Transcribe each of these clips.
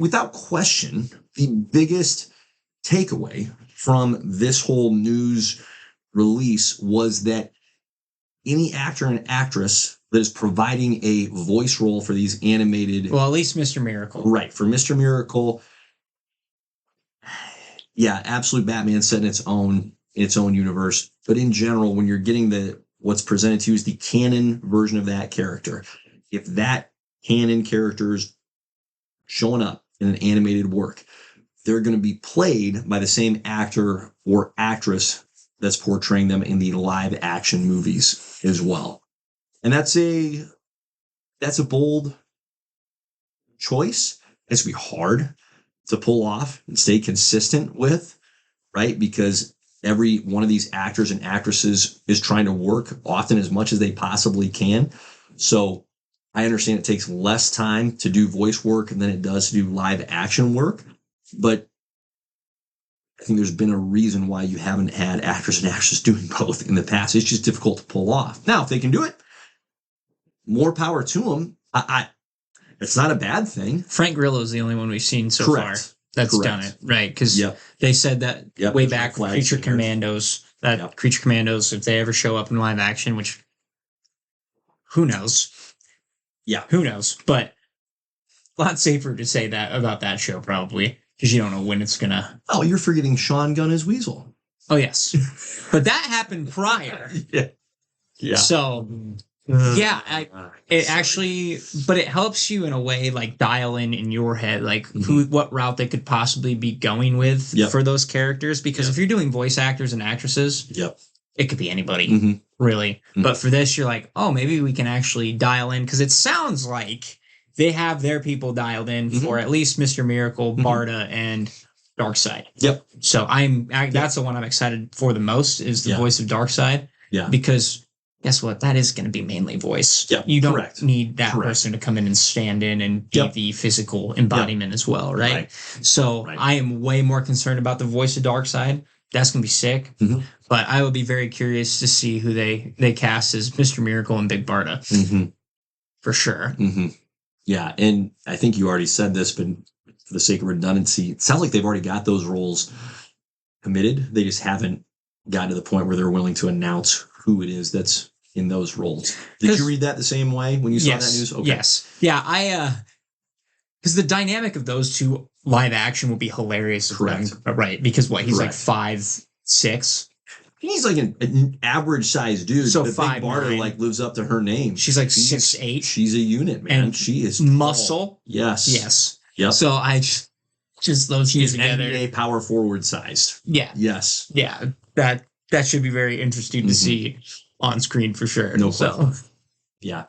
without question, the biggest takeaway from this whole news release was that any actor and actress that is providing a voice role for these animated... Well, at least Mr. Miracle. Right. For Mr. Miracle, yeah, absolute Batman set in its own universe. But in general, when you're getting what's presented to you is the canon version of that character, if that canon character is showing up in an animated work, they're going to be played by the same actor or actress that's portraying them in the live action movies as well. And that's a bold choice. It's going to be hard to pull off and stay consistent with, right? Because every one of these actors and actresses is trying to work often as much as they possibly can. So I understand it takes less time to do voice work than it does to do live action work, but I think there's been a reason why you haven't had actors and actresses doing both in the past. It's just difficult to pull off. Now, if they can do it, more power to them. It's not a bad thing. Frank Grillo is the only one we've seen so far that's done it, right? Because they said that way back with Creature Commandos, Creature Commandos, if they ever show up in live action, which who knows? Yeah. Who knows? But a lot safer to say that about that show, probably, because you don't know when it's going to... Oh, you're forgetting Sean Gunn as Weasel. Oh, yes. But that happened prior. Yeah. So... it actually, but it helps you in a way, like dial in your head, like what route they could possibly be going with for those characters. Because if you're doing voice actors and actresses, it could be anybody, really. But for this, you're like, oh, maybe we can actually dial in, because it sounds like they have their people dialed in for at least Mr. Miracle, Barda, and Darkseid. So that's the one I'm excited for the most, is the voice of Darkseid. Because guess what? That is going to be mainly voice. You don't need that person to come in and stand in and be the physical embodiment as well, right? So I am way more concerned about the voice of Darkseid. That's going to be sick. But I will be very curious to see who they cast as Mr. Miracle and Big Barda. For sure. Yeah, and I think you already said this, but for the sake of redundancy, it sounds like they've already got those roles committed. They just haven't gotten to the point where they're willing to announce who it is that's in those roles. Did you read that the same way when you saw that news? Okay. Yes. Yeah, because the dynamic of those two live action will be hilarious. Correct. Right, because he's like 5'6". He's like an average sized dude. So Big Barda like lives up to her name. She's like 6'8". She's a unit, man. And she is muscle. Tall. Yes. Yep. So I just those two together. NBA power forward sized. Yeah. Yes. Yeah. That should be very interesting to see on screen for sure. No question. Yeah.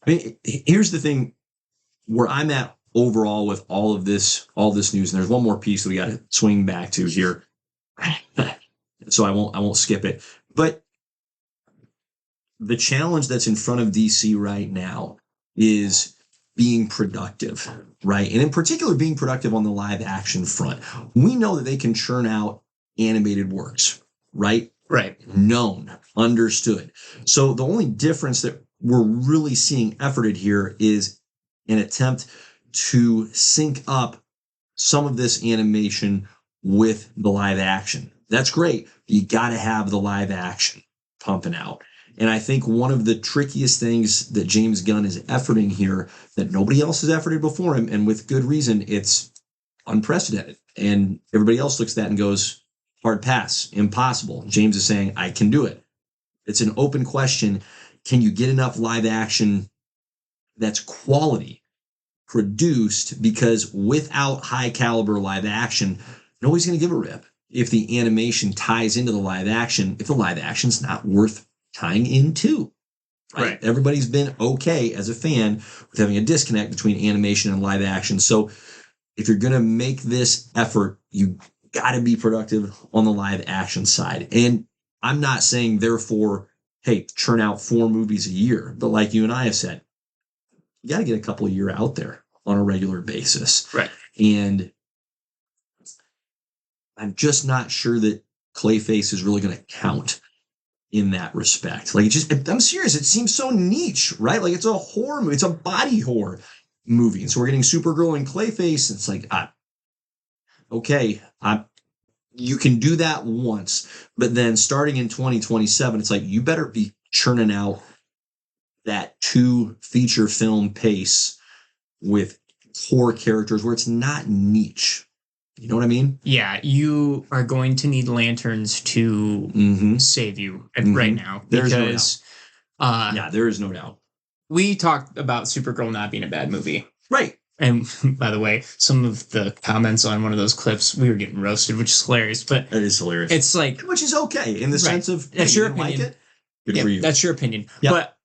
I mean, here's the thing where I'm at overall with all this news, and there's one more piece that we got to swing back to here. So I won't skip it. But the challenge that's in front of DC right now is being productive, right? And in particular, being productive on the live action front. We know that they can churn out animated works, right? Right. Known, understood. So the only difference that we're really seeing efforted here is an attempt to sync up some of this animation with the live action. That's great. You got to have the live action pumping out. And I think one of the trickiest things that James Gunn is efforting here that nobody else has efforted before him, and with good reason, it's unprecedented. And everybody else looks at that and goes, hard pass, impossible. James is saying, I can do it. It's an open question. Can you get enough live action that's quality produced? Because without high caliber live action, nobody's going to give a rip if the animation ties into the live action, if the live action's not worth tying into. Right? Everybody's been okay as a fan with having a disconnect between animation and live action. So if you're going to make this effort, you got to be productive on the live action side. And I'm not saying, therefore, hey, churn out 4 movies a year. But like you and I have said, you got to get a couple a year out there on a regular basis. Right. And I'm just not sure that Clayface is really going to count in that respect. Like, I'm serious. It seems so niche, right? Like, it's a horror movie. It's a body horror. movie. And so we're getting Supergirl and Clayface. And it's like, okay, you can do that once, but then starting in 2027, it's like, you better be churning out that 2 feature film pace with core characters where it's not niche. You know what I mean? Yeah, you are going to need lanterns to save you right now. Because there is no doubt. We talked about Supergirl not being a bad movie. Right. And by the way, some of the comments on one of those clips, we were getting roasted, which is hilarious. But that is hilarious. It's like, which is okay in the sense of, that's your opinion. Like it? Good for you. That's your opinion. Yep. But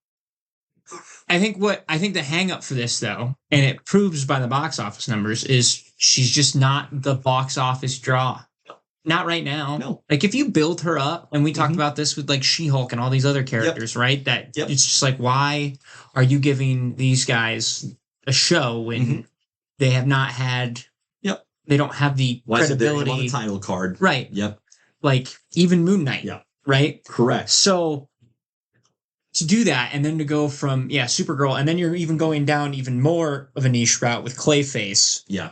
I think the hang up for this, though, and it proves by the box office numbers, is she's just not the box office draw. Not right now. No. Like, if you build her up, and we talked about this with like She-Hulk and all these other characters, right? That it's just like, why are you giving these guys a show when they have not had? They don't have the credibility on the title card, right? Yep. Like even Moon Knight, right? Correct. So to do that, and then to go from Supergirl, and then you're even going down even more of a niche route with Clayface. Yeah.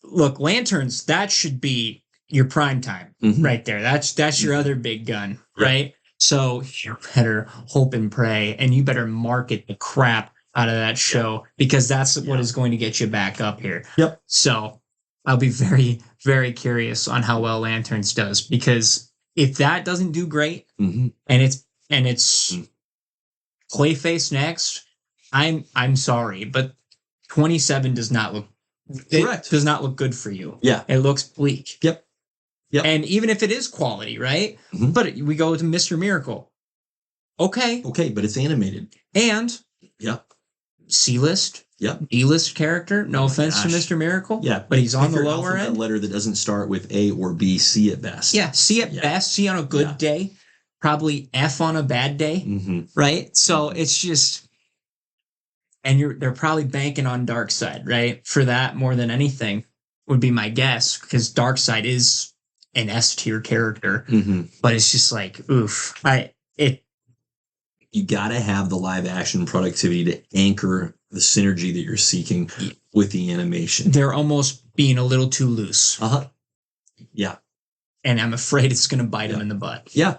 Look, lanterns, that should be your prime time right there. That's your other big gun, right? So you better hope and pray, and you better market the crap out of that show, because that's what is going to get you back up here. Yep. So I'll be very, very curious on how well Lanterns does, because if that doesn't do great, and it's Clayface next, I'm sorry, but 27 does not look correct. Does not look good for you. Yeah, it looks bleak. Yep. And even if it is quality, right? But we go to Mr. Miracle. Okay, but it's animated. And C-list. D-list character. No offense to Mr. Miracle. Yeah, but he's on the lower end. Letter that doesn't start with A or B, C at best. Yeah, C at best. C on a good day. Probably F on a bad day. Right? So it's just, and they're probably banking on Darkseid, right? For that more than anything would be my guess, because Darkseid is an S tier character. But it's just like, oof. You got to have the live action productivity to anchor the synergy that you're seeking with the animation. They're almost being a little too loose. Yeah. And I'm afraid it's going to bite them in the butt. Yeah.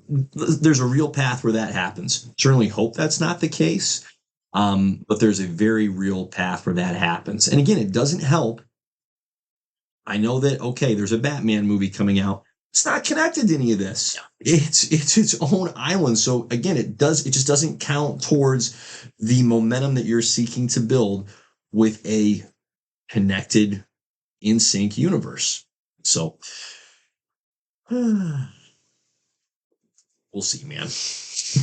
There's a real path where that happens. Certainly hope that's not the case. But there's a very real path where that happens. And again, it doesn't help. I know that, okay, there's a Batman movie coming out. It's not connected to any of this. It's its own island. So again, it just doesn't count towards the momentum that you're seeking to build with a connected, in sync universe. So we'll see, man.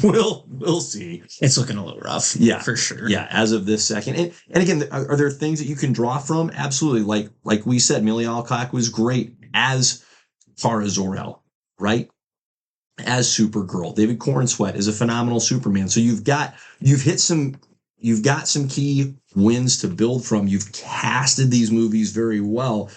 We'll see. It's looking a little rough. Yeah, for sure. Yeah, as of this second. And again, are there things that you can draw from? Absolutely. Like we said, Millie Alcock was great as Farah Zor-El, right? As Supergirl. David Cornsweet is a phenomenal Superman. So you've got some key wins to build from. You've casted these movies very well,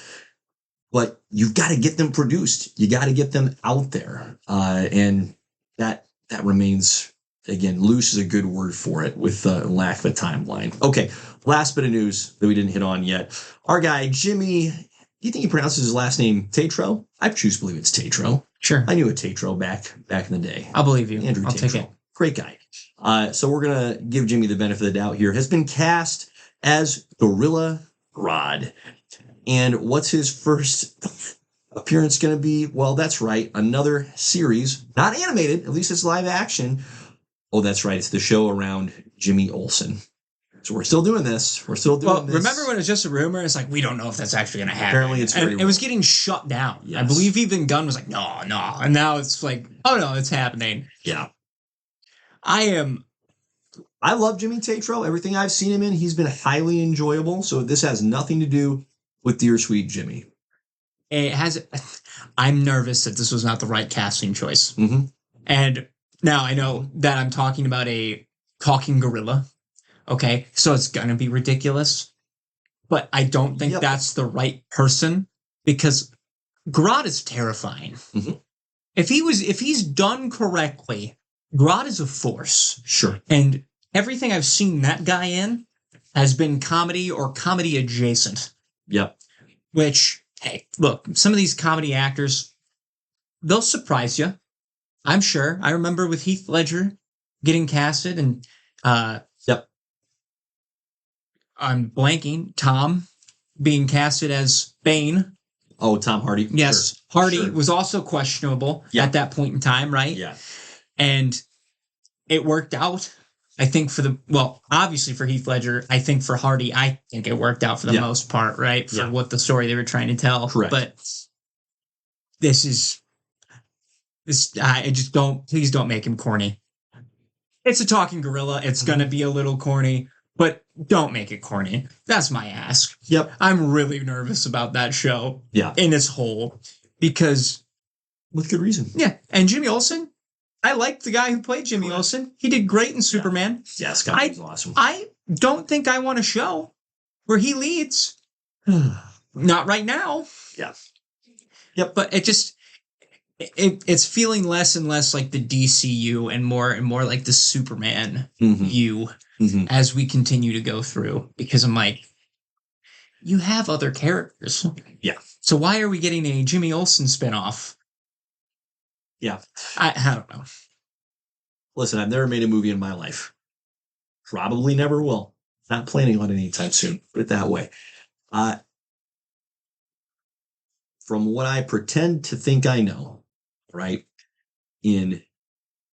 but you've got to get them produced. You got to get them out there. And that remains, again, loose is a good word for it, with lack of a timeline. Okay, last bit of news that we didn't hit on yet. Our guy, Jimmy, do you think he pronounces his last name Tatro? I choose to believe it's Tatro. Sure. I knew a Tatro back in the day. I'll believe you. Andrew I'll Tatro. take it. Great guy. So we're going to give Jimmy the benefit of the doubt here. Has been cast as Gorilla Grodd. And what's his first appearance going to be? Well, that's right. Another series, not animated, at least it's live action. Oh, that's right. It's the show around Jimmy Olsen. So we're still doing this. This. Remember when it was just a rumor? It's like, we don't know if that's actually going to happen. Apparently it's it was getting shut down. Yes. I believe even Gunn was like, no. And now it's like, oh no, it's happening. Yeah. I love Jimmy Tatro. Everything I've seen him in, he's been highly enjoyable. So this has nothing to do with Dear Sweet Jimmy. I'm nervous that this was not the right casting choice. And now I know that I'm talking about a talking gorilla. Okay, so it's gonna be ridiculous, but I don't think that's the right person, because Grodd is terrifying. If he's done correctly, Grodd is a force. Sure. And everything I've seen that guy in, has been comedy or comedy adjacent. Yep. Which, hey, look, some of these comedy actors, they'll surprise you. I'm sure. I remember with Heath Ledger getting casted, and yep. I'm blanking. Tom being casted as Bane. Oh, Tom Hardy. Yes, sure. Hardy was also questionable at that point in time, right? Yeah. And it worked out. I think obviously for Heath Ledger, I think for Hardy, I think it worked out for the most part, right? For what the story they were trying to tell. Correct. But please don't make him corny. It's a talking gorilla. It's going to be a little corny, but don't make it corny. That's my ask. Yep. I'm really nervous about that show. Yeah. In its whole, because. With good reason. Yeah. And Jimmy Olsen, I liked the guy who played Jimmy Olsen. He did great in Superman. Yeah, Scott was awesome. I don't think I want a show where he leads. Not right now. Yeah. Yep. But it's feeling less and less like the DCU and more like the Superman U as we continue to go through. Because I'm like, you have other characters. Yeah. So why are we getting a Jimmy Olsen spinoff? Yeah. I don't know. Listen, I've never made a movie in my life. Probably never will. Not planning on it anytime soon. Put it that way. From what I pretend to think I know, right, in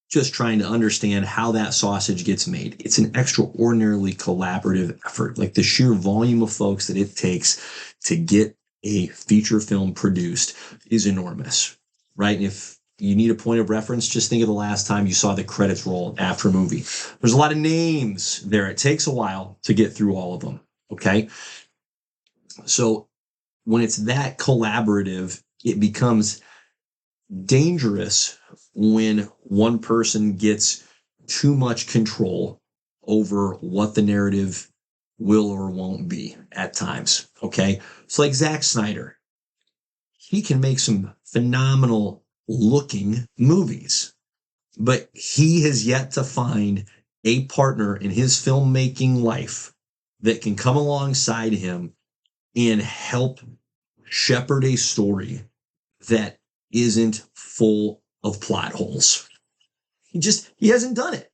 just trying to understand how that sausage gets made, it's an extraordinarily collaborative effort. Like the sheer volume of folks that it takes to get a feature film produced is enormous, right? And if you need a point of reference, just think of the last time you saw the credits roll after a movie. There's a lot of names there. It takes a while to get through all of them, okay? So when it's that collaborative, it becomes dangerous when one person gets too much control over what the narrative will or won't be at times, okay? So like Zack Snyder, he can make some phenomenal looking movies, but he has yet to find a partner in his filmmaking life that can come alongside him and help shepherd a story that isn't full of plot holes. He hasn't done it.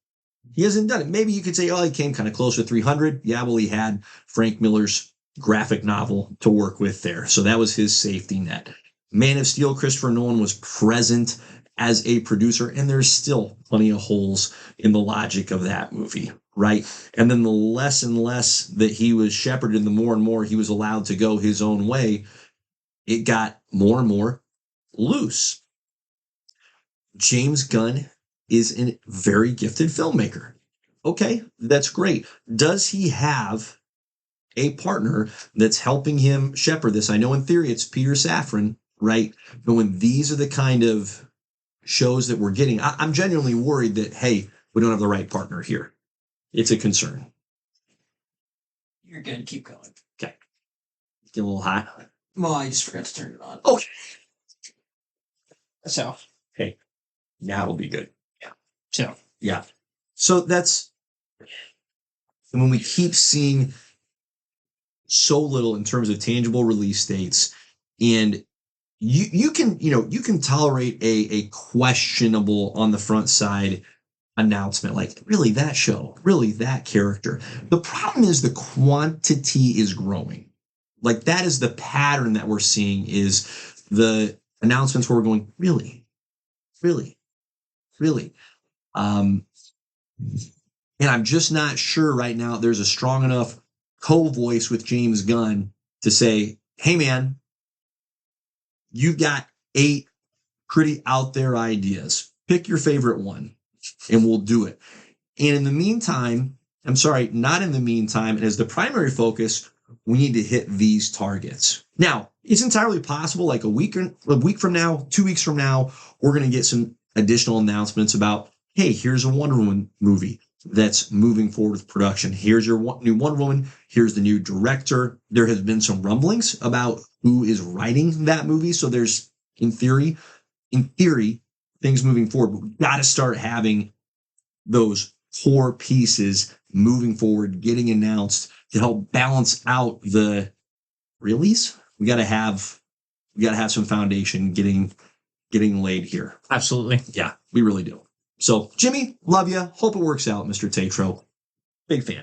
He hasn't done it. Maybe you could say, oh, he came kind of close with 300. Yeah, well, he had Frank Miller's graphic novel to work with there. So that was his safety net. Man of Steel, Christopher Nolan was present as a producer, and there's still plenty of holes in the logic of that movie, right? And then the less and less that he was shepherded, the more and more he was allowed to go his own way, it got more and more loose. James Gunn is a very gifted filmmaker. Okay, that's great. Does he have a partner that's helping him shepherd this? I know in theory it's Peter Safran, right? But when these are the kind of shows that we're getting, I'm genuinely worried that, hey, we don't have the right partner here. It's a concern. You're good. Keep going. Okay. Get a little hot. Well, I just forgot to turn it on. Okay. So. Hey, now it'll be good. Yeah. So. Yeah. So that's when we keep seeing so little in terms of tangible release dates, and you can tolerate a questionable on the front side announcement, like really that show, really that character. The problem is the quantity is growing. Like that is the pattern that we're seeing, is the announcements where we're going, really. And I'm just not sure right now there's a strong enough co-voice with James Gunn to say, hey man, you've got 8 pretty out there ideas. Pick your favorite one and we'll do it. And in the meantime, not in the meantime, and as the primary focus, we need to hit these targets. Now, it's entirely possible, like a week from now, 2 weeks from now, we're going to get some additional announcements about, hey, here's a Wonder Woman movie that's moving forward with production. Here's your new Wonder Woman. Here's the new director. There has been some rumblings about who is writing that movie. So there's, in theory, things moving forward. But we've got to start having those core pieces moving forward, getting announced to help balance out the reallys. We got to have some foundation getting laid here. Absolutely. Yeah, we really do. So, Jimmy, love you. Hope it works out, Mr. Tatro. Big fan.